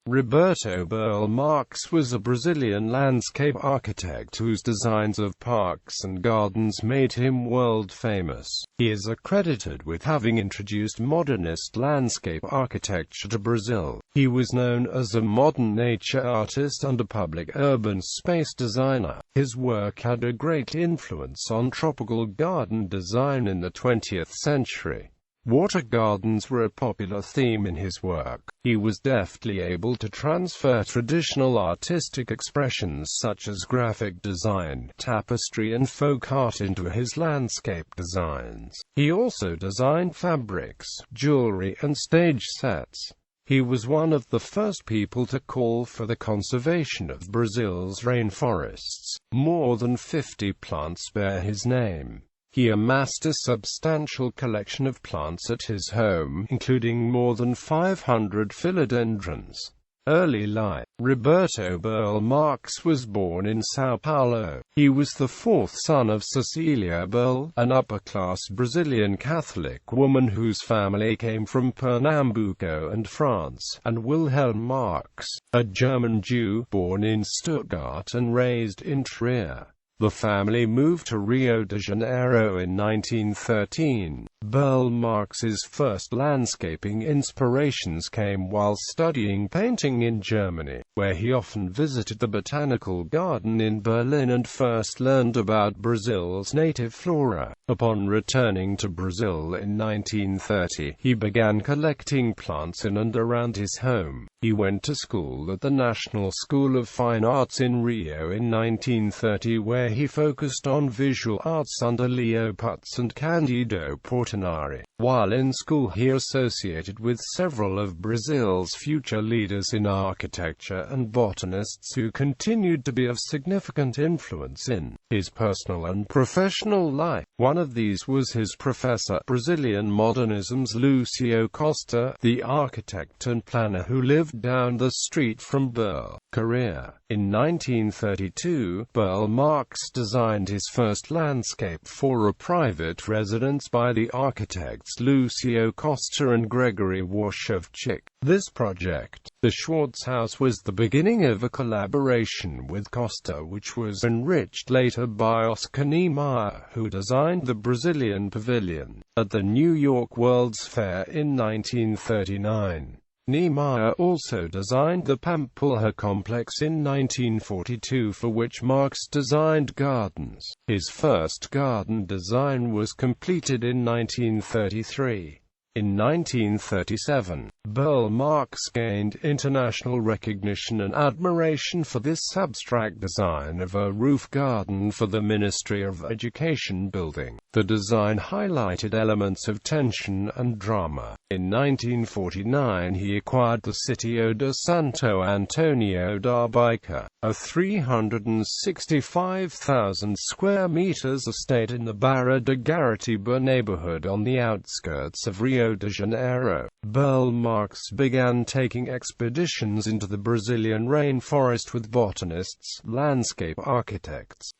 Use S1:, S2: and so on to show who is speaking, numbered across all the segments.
S1: Roberto Burle Marx was a Brazilian landscape architect whose designs of parks and gardens made him world famous. He is accredited with having introduced modernist landscape architecture to Brazil. He was known as a modern nature artist and a public urban space designer. His work had a great influence on tropical garden design in the 20th century. Water gardens were a popular theme in his work. He was deftly able to transfer traditional artistic expressions such as graphic design, tapestry and folk art into his landscape designs. He also designed fabrics, jewelry and stage sets. He was one of the first people to call for the conservation of Brazil's rainforests. More than 50 plants bear his name. He amassed a substantial collection of plants at his home, including more than 500 philodendrons. Early life. Roberto Burle Marx was born in São Paulo. He was the fourth son of Cecilia Burle, an upper-class Brazilian Catholic woman whose family came from Pernambuco and France, and Wilhelm Marx, a German Jew, born in Stuttgart and raised in Trier. The family moved to Rio de Janeiro in 1913. Burle Marx's first landscaping inspirations came while studying painting in Germany, where he often visited the Botanical Garden in Berlin and first learned about Brazil's native flora. Upon returning to Brazil in 1930, he began collecting plants in and around his home. He went to school at the National School of Fine Arts in Rio in 1930, where he focused on visual arts under Leo Putz and Candido Portinari. While in school he associated with several of Brazil's future leaders in architecture and botanists who continued to be of significant influence in his personal and professional life. One of these was his professor, Brazilian modernism's Lucio Costa, the architect and planner who lived down the street from Burle. Career. In 1932, Burle Marx designed his first landscape for a private residence by the architects Lucio Costa and Gregory Warshawczyk. This project, the Schwartz House, was the beginning of a collaboration with Costa, which was enriched later by Oscar Niemeyer, who designed the Brazilian Pavilion at the New York World's Fair in 1939. Niemeyer also designed the Pampulha complex in 1942, for which Marx designed gardens. His first garden design was completed in 1933. In 1937, Burle Marx gained international recognition and admiration for this abstract design of a roof garden for the Ministry of Education building. The design highlighted elements of tension and drama. In 1949 he acquired the Sitio de Santo Antonio da Bica, a 365,000 square meters estate in the Barra de Garatiba neighborhood on the outskirts of Rio de Janeiro. Burle Marx began taking expeditions into the Brazilian rainforest with botanists, landscape architects,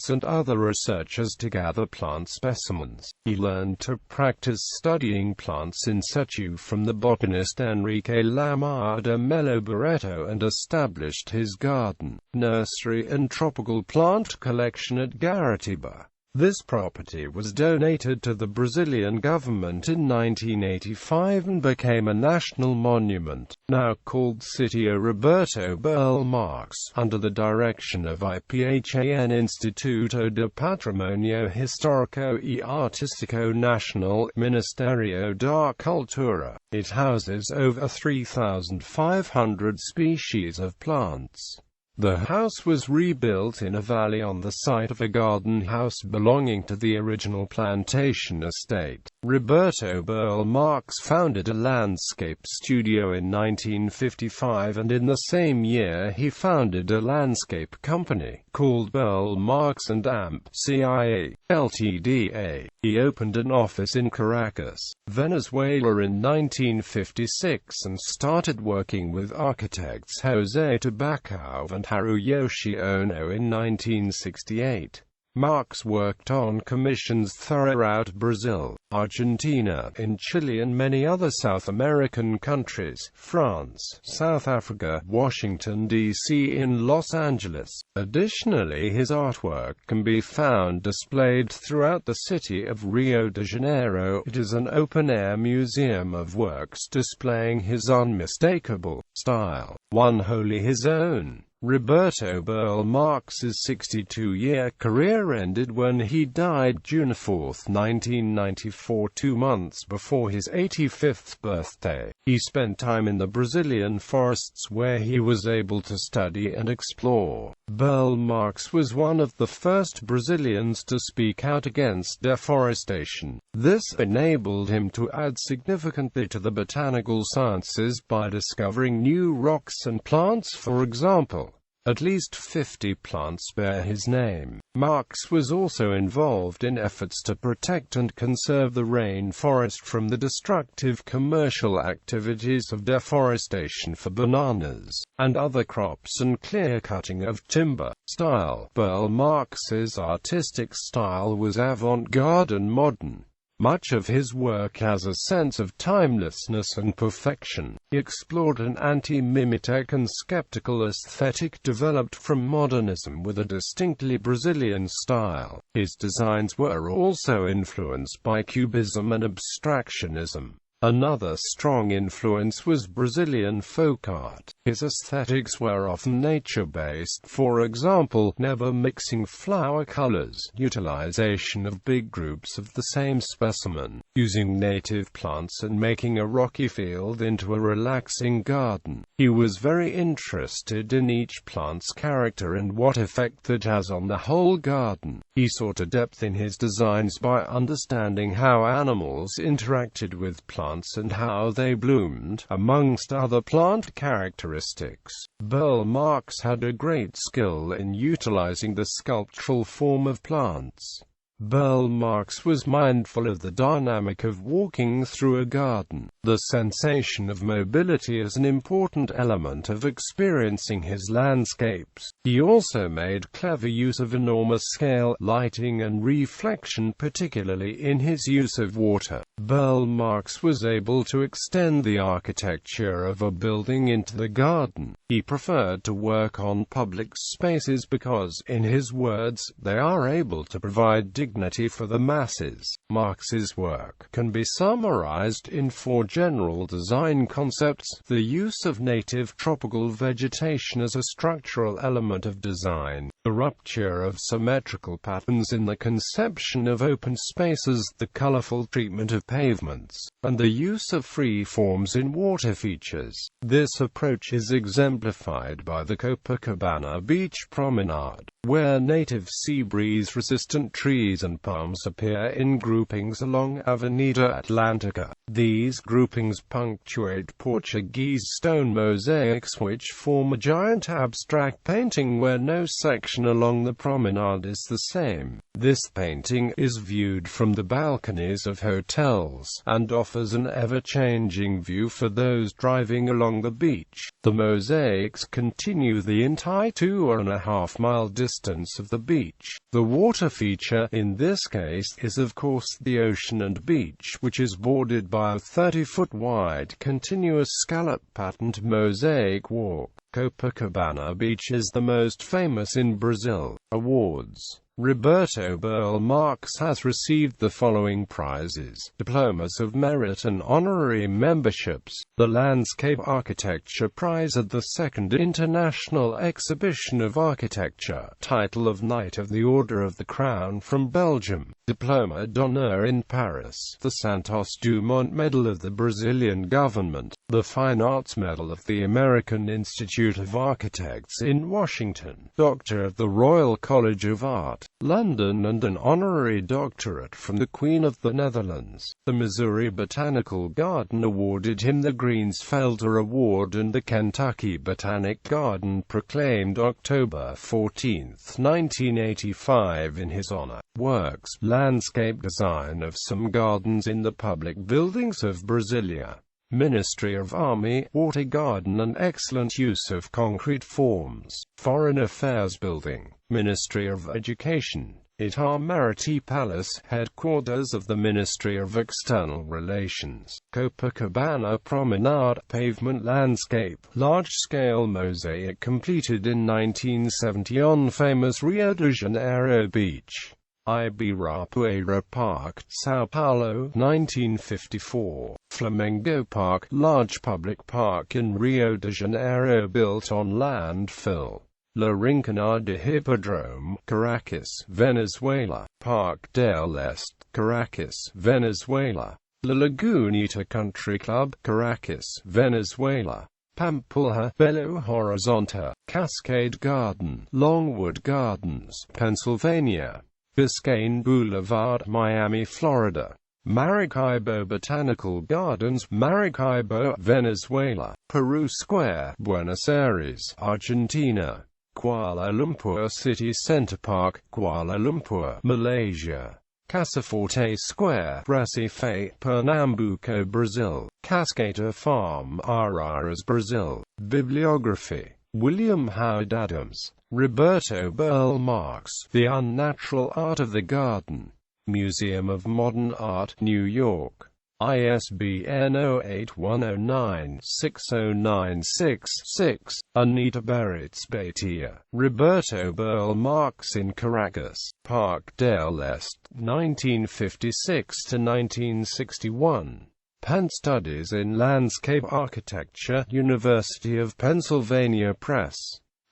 S1: and other researchers to gather plant specimens. He learned to practice studying plants in situ from the botanist Enrique Lamar de Melo Barreto and established his garden, nursery and tropical plant collection at Garatiba. This property was donated to the Brazilian government in 1985 and became a national monument, now called Sitio Roberto Burle Marx, under the direction of IPHAN Instituto de Patrimonio Histórico e Artístico Nacional, Ministerio da Cultura. It houses over 3,500 species of plants. The house was rebuilt in a valley on the site of a garden house belonging to the original plantation estate. Roberto Burle Marx founded a landscape studio in 1955, and in the same year he founded a landscape company called Burle Marx and Amp CIA, Ltda. He opened an office in Caracas, Venezuela in 1956 and started working with architects José Tabacao and Haruyoshi Ono in 1968. Marx worked on commissions throughout Brazil, Argentina, in Chile and many other South American countries, France, South Africa, Washington, D.C. and Los Angeles. Additionally, his artwork can be found displayed throughout the city of Rio de Janeiro. It is an open-air museum of works displaying his unmistakable style, one wholly his own. Roberto Burle Marx's 62-year career ended when he died June 4, 1994, 2 months before his 85th birthday. He spent time in the Brazilian forests where he was able to study and explore. Burle Marx was one of the first Brazilians to speak out against deforestation. This enabled him to add significantly to the botanical sciences by discovering new rocks and plants. For example, at least 50 plants bear his name. Marx was also involved in efforts to protect and conserve the rainforest from the destructive commercial activities of deforestation for bananas and other crops and clear-cutting of timber. Style. Burle Marx's artistic style was avant-garde and modern. Much of his work has a sense of timelessness and perfection. He explored an anti-mimetic and skeptical aesthetic developed from modernism with a distinctly Brazilian style. His designs were also influenced by Cubism and Abstractionism. Another strong influence was Brazilian folk art. His aesthetics were often nature-based, for example, never mixing flower colors, utilization of big groups of the same specimen, using native plants and making a rocky field into a relaxing garden. He was very interested in each plant's character and what effect it has on the whole garden. He sought a depth in his designs by understanding how animals interacted with plants and how they bloomed, amongst other plant characteristics. Burle Marx had a great skill in utilizing the sculptural form of plants. Burle Marx was mindful of the dynamic of walking through a garden. The sensation of mobility is an important element of experiencing his landscapes. He also made clever use of enormous scale, lighting and reflection, particularly in his use of water. Burle Marx was able to extend the architecture of a building into the garden. He preferred to work on public spaces because, in his words, they are able to provide dignity for the masses. Marx's work can be summarized in 4 general design concepts: the use of native tropical vegetation as a structural element of design, the rupture of symmetrical patterns in the conception of open spaces, the colorful treatment of pavements, and the use of free forms in water features. This approach is exemplified by the Copacabana beach promenade, where native sea breeze-resistant trees and palms appear in groupings along Avenida Atlantica. These groupings punctuate Portuguese stone mosaics which form a giant abstract painting where no section along the promenade is the same. This painting is viewed from the balconies of hotels, and offers an ever-changing view for those driving along the beach. The mosaics continue the entire 2.5-mile distance of the beach. The water feature, in this case, is of course the ocean and beach, which is bordered by a 30-foot wide continuous scallop-patterned mosaic walk. Copacabana Beach is the most famous in Brazil. Awards. Roberto Burle Marx has received the following prizes: Diplomas of Merit and Honorary Memberships, the Landscape Architecture Prize at the 2nd International Exhibition of Architecture, title of Knight of the Order of the Crown from Belgium, Diploma d'Honneur in Paris, the Santos Dumont Medal of the Brazilian government, the Fine Arts Medal of the American Institute of Architects in Washington, Doctor of the Royal College of Art, London, and an honorary doctorate from the Queen of the Netherlands. The Missouri Botanical Garden awarded him the Greensfelder Award, and the Kentucky Botanic Garden proclaimed October 14, 1985 in his honor. Works: landscape design of some gardens in the public buildings of Brasilia. Ministry of Army, Water Garden and excellent use of concrete forms. Foreign Affairs Building, Ministry of Education, Itamaraty Palace, headquarters of the Ministry of External Relations. Copacabana Promenade, pavement landscape, large-scale mosaic completed in 1970 on famous Rio de Janeiro beach. Ibirapuera Park, São Paulo, 1954. Flamengo Park, large public park in Rio de Janeiro built on landfill. La Rinconada Hippodrome, Caracas, Venezuela. Parque del Este, Caracas, Venezuela. La Lagunita Country Club, Caracas, Venezuela. Pampulha, Belo Horizonte. Cascade Garden, Longwood Gardens, Pennsylvania. Biscayne Boulevard, Miami, Florida. Maracaibo Botanical Gardens, Maracaibo, Venezuela. Peru Square, Buenos Aires, Argentina. Kuala Lumpur City Center Park, Kuala Lumpur, Malaysia. Casaforte Square, Recife, Pernambuco, Brazil. Cascata Farm, Araras, Brazil. Bibliography. William Howard Adams. Roberto Burle Marx. The Unnatural Art of the Garden. Museum of Modern Art, New York. ISBN 0810960966. Anita Barritz-Beitia. Roberto Burle Marx in Caracas. Parque del Este, 1956–1961. Penn Studies in Landscape Architecture, University of Pennsylvania Press.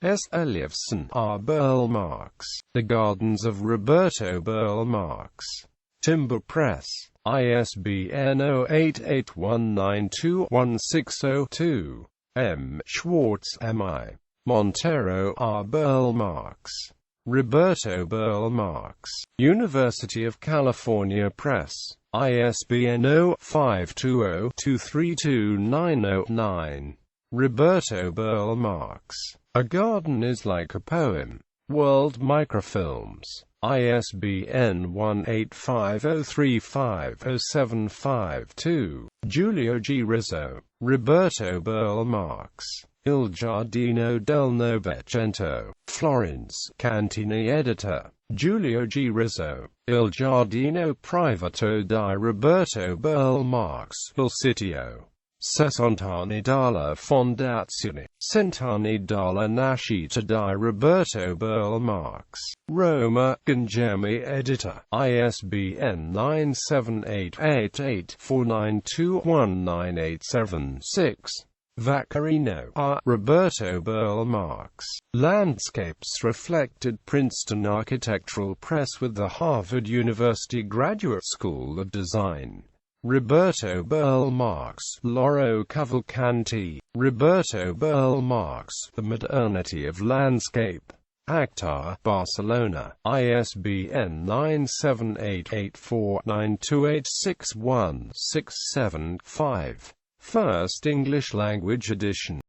S1: S. Eliason, R. Burle Marx. The Gardens of Roberto Burle Marx. Timber Press. ISBN 0881921602. M. Schwartz, M.I. Montero, R. Burle Marx. Roberto Burle Marx. University of California Press. ISBN 0520232909. Roberto Burle Marx. A Garden is Like a Poem. World Microfilms. ISBN 1850350752. Giulio G. Rizzo. Roberto Burle Marx. Il Giardino del Novecento. Florence, Cantini editor. Giulio G. Rizzo. Il Giardino Privato di Roberto Burle Marx. Il sitio. 60 anni dalla fondazione. 100 anni dalla nascita di Roberto Burle Marx. Roma, Gangermi editor. ISBN 9788849219876. Vaccarino, R. Roberto Burle Marx. Landscapes Reflected, Princeton Architectural Press with the Harvard University Graduate School of Design. Roberto Burle Marx. Loro Cavalcanti. Roberto Burle Marx. The Modernity of Landscape. Actar, Barcelona. ISBN 9788492861675. First English Language Edition.